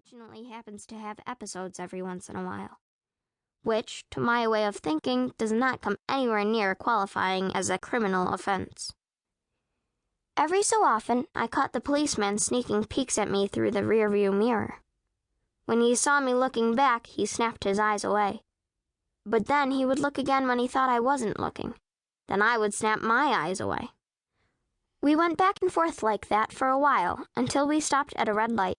unfortunately happens to have episodes every once in a while, which, to my way of thinking, does not come anywhere near qualifying as a criminal offense. Every so often, I caught the policeman sneaking peeks at me through the rearview mirror. When he saw me looking back, he snapped his eyes away. But then he would look again when he thought I wasn't looking. Then I would snap my eyes away. We went back and forth like that for a while, until we stopped at a red light.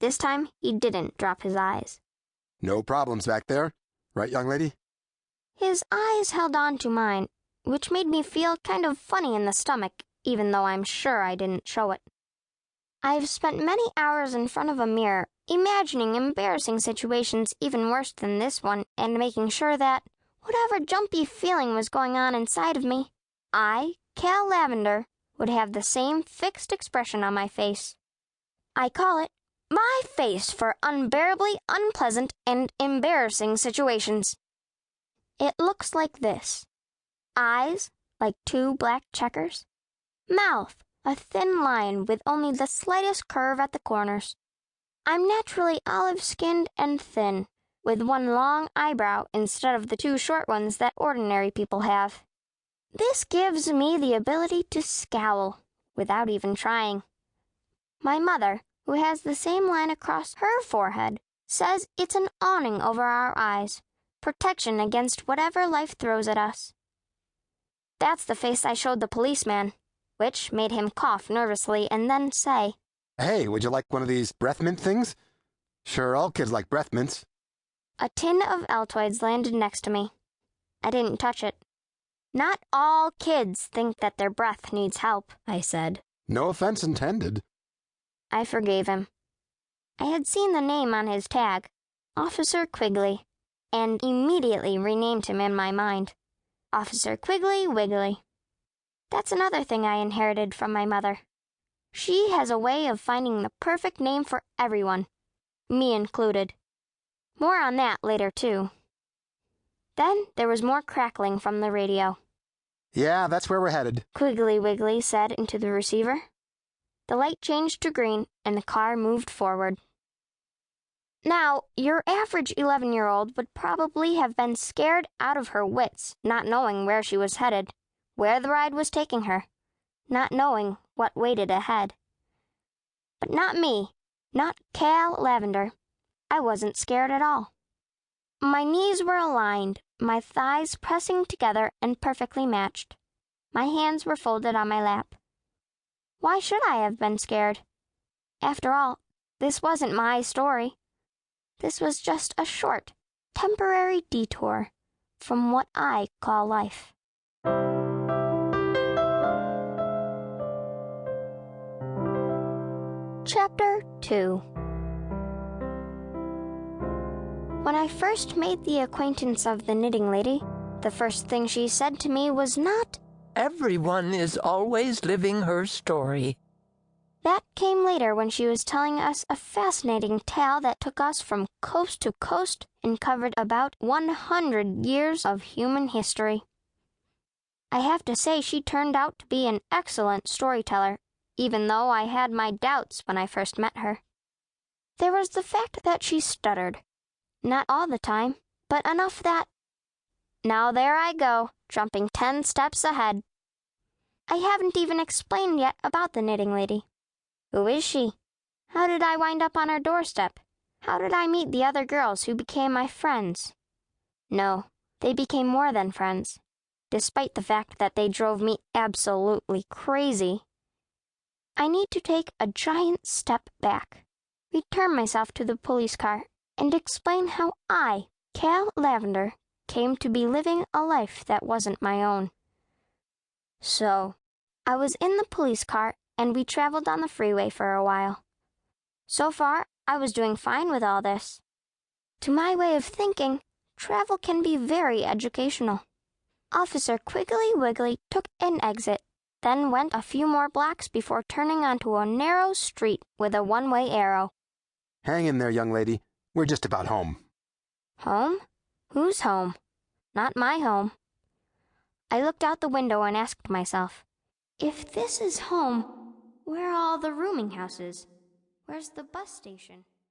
This time, he didn't drop his eyes. No problems back there, right, young lady? His eyes held on to mine, which made me feel kind of funny in the stomach, even though I'm sure I didn't show it. I've spent many hours in front of a mirror, imagining embarrassing situations even worse than this one, and making sure that, whatever jumpy feeling was going on inside of me, I, Cal Lavender, would have the same fixed expression on my face. I call it my face for unbearably unpleasant and embarrassing situations. It looks like this. Eyes, like two black checkers. Mouth, a thin line with only the slightest curve at the corners. I'm naturally olive-skinned and thin, with one long eyebrow instead of the two short ones that ordinary people have. This gives me the ability to scowl, without even trying. My mother, who has the same line across her forehead, says it's an awning over our eyes, protection against whatever life throws at us. That's the face I showed the policeman, which made him cough nervously and then say, Hey, would you like one of these breath mint things? Sure, all kids like breath mints. A tin of Altoids landed next to me. I didn't touch it. Not all kids think that their breath needs help, I said. No offense intended. I forgave him. I had seen the name on his tag, Officer Quigley, and immediately renamed him in my mind. Officer Quigley Wiggly. That's another thing I inherited from my mother. She has a way of finding the perfect name for everyone, me included. More on that later, too. Then there was more crackling from the radio. Yeah, that's where we're headed, Quiggly Wiggly said into the receiver. The light changed to green, and the car moved forward. Now, your average 11-year-old would probably have been scared out of her wits, not knowing where she was headed, where the ride was taking her, not knowing what waited ahead. But not me, not Cal Lavender. I wasn't scared at all. My knees were aligned, my thighs pressing together and perfectly matched. My hands were folded on my lap. Why should I have been scared? After all, this wasn't my story. This was just a short, temporary detour from what I call life. Chapter 2. When I first made the acquaintance of the knitting lady, the first thing she said to me was not, "Everyone is always living her story." That came later when she was telling us a fascinating tale that took us from coast to coast and covered about 100 years of human history. I have to say she turned out to be an excellent storyteller, even though I had my doubts when I first met her. There was the fact that she stuttered. Not all the time, but enough that... Now there I go, jumping 10 steps ahead. I haven't even explained yet about the knitting lady. Who is she? How did I wind up on her doorstep? How did I meet the other girls who became my friends? No, they became more than friends, despite the fact that they drove me absolutely crazy. I need to take a giant step back, return myself to the police car, and explain how I, Cal Lavender, came to be living a life that wasn't my own. So, I was in the police car, and we traveled on the freeway for a while. So far, I was doing fine with all this. To my way of thinking, travel can be very educational. Officer Quiggly Wiggly took an exit, then went a few more blocks before turning onto a narrow street with a one-way arrow. Hang in there, young lady. We're just about home. Home? Whose home? Not my home. I looked out the window and asked myself, if this is home, where are all the rooming houses? Where's the bus station?